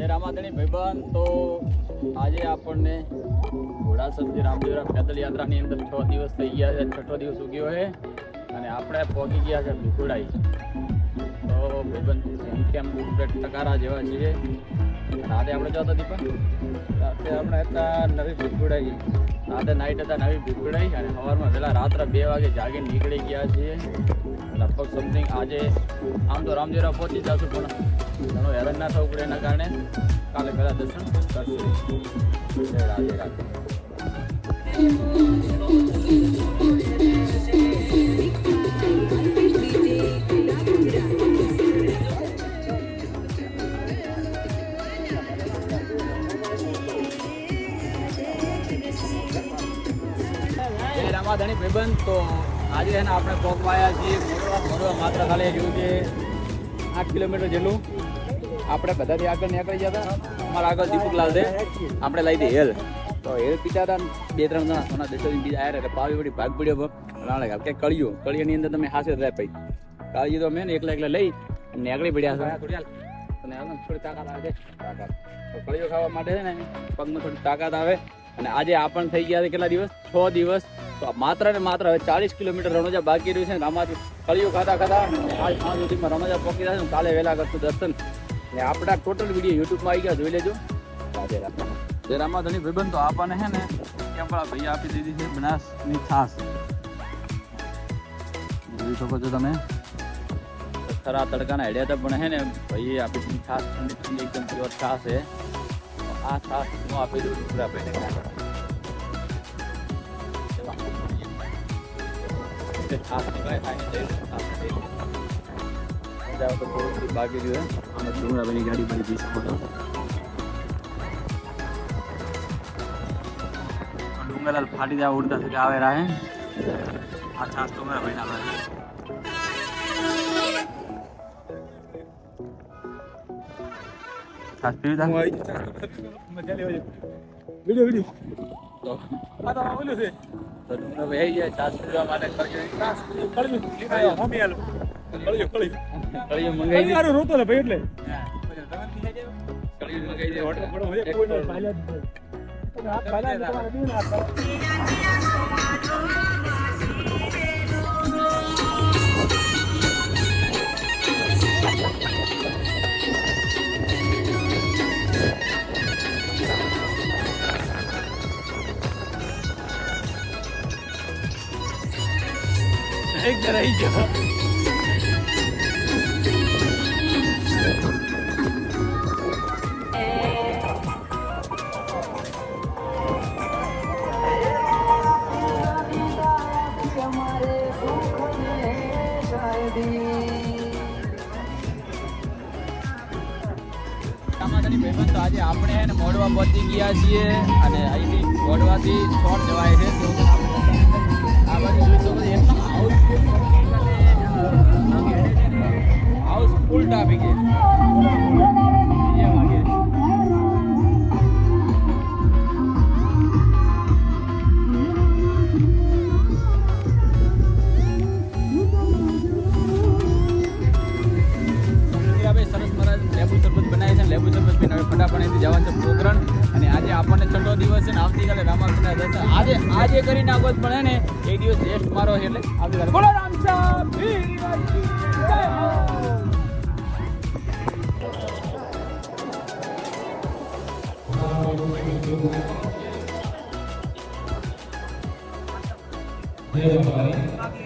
એ રામાધણી ભાઈબંધ તો આજે આપણને ઘોડાસરથી રામદેવરા પેદલ યાત્રાની અંદર 6 દિવસ થઈ ગયા છે. 6ઠો દિવસ ઉગ્યો છે અને આપણે પહોંચી ગયા છે ભીખુડાઈ. તો ભાઈબંધ કેમ ટકારા જેવા છીએ. રાતે આપણે જતા હતી પણ રાતે આપણે હતા નવી ભીખુડાઈ. રાતે નાઇટ હતા નવી ભીખુડાઈ અને સવારમાં વહેલા રાત્રે 2 વાગે જાગીને નીકળી ગયા છીએ. લગભગ સમથિંગ આજે આમ તો રામદેવરા પહોંચી જશું પણ ઘણું હેરાન ના થવું પડે એના કારણે કાલે પહેલાં દર્શન કરશું. જય રાધે રાધે. રામાધણી ભાઈબંધ તો આજે છે ને આપણે પહોંચવાયા છીએ મોરવા. માત્ર ખાલી જેવું કે 8 કિલોમીટર જેટલું. આપણે બધાથી આગળ નીકળી ગયા હતા. અમારા આગળ દીપકલાલ છે, આપણે લઈ દઈએ હેલ. તો હેલ પીતા હતા 2-3 જણા સોના દેશોથી બીજા આવ્યા એટલે પાવી વળી ભાગ પડ્યો રાણે કે કળીઓની અંદર તમે હાથે રહે ભાઈ. કાળજી તો મેં એકલા લઈ નીકળી પડ્યા છે. થોડી તાકાત આવે છે. તો કળીઓ ખાવા માટે છે ને પગમાં થોડી તાકાત આવે. અને આજે આપણને થઈ ગયા છે કેટલા દિવસ? 6 દિવસ. તો માત્ર ને માત્ર હવે 40 કિલોમીટર રણોજા બાકી રહ્યું છે. રામાથી કળીઓ ખાતા આજ 5 સુધીમાં રણોજા પહોંચી જશે. કાલે વહેલા કરશું દર્શન. ને આપણા ટોટલ વિડીયો યુટ્યુબમાં આવી ગયા, જોઈ લેજો. રાધે રાધે. જે રામાધણી ભાઈબંધ તો આપણને છે ને કેમ પેલા ભાઈ આપી દીધી છે બનાસની છાશ. જોઈ શકો છો તમે. ખરા તડકાના હેડ્યા હતા પણ હે ને ભાઈ આપી દીધી છાશ. ઠંડી ઠંડી એકદમ પ્યોર છાશ છે. આ છાશ હું આપી દઉં પૂરા ભાઈને. બાકી રહ્યું અમે ડુંગરાભાઈની ગાડી પર જઈ શકો છો. ડુંગરલાલ ફાટી જવા ઉડતા છે કે આવે રાહે. આ છાસ ડુંગરાભાઈ ના છાસ પીવી તા મજા લેવા વિડિયો તો આ તો ઓલું છે. તો ડુંગરાભાઈ આવી જાય છાસ પીવા માટે કળીઓ મંગાવી દે. રોતો ને ભાઈ એટલે કળીઓ મંગાવી દે. એક જરા આવી ગયો. રામાધણી ભાઈબંધ તો આજે આપણે એને મોડવા પહોંચી ગયા છીએ અને અહીંથી મોડવાથી શોર્ટ જવાય છે. આ બાજુ જોઈ શકો એકદમ હાઉસફુલ ટ્રાફિક છે. સરસ મહારાજ લેબુ શરબત બનાવે છે. લેબુ શરબત પીને હવે ફટાફટ અહીંથી જવાનું છે પોખરણ. અને આજે આપણને 6ઠો દિવસ છે ને આવતીકાલે રામાકૃષ્ણ દર્શન આજે કરી નાખો જ પણ ને એક દિવસ રેસ્ટ મારો છે એટલે આવતીકાલે બોલો રામસાબ જય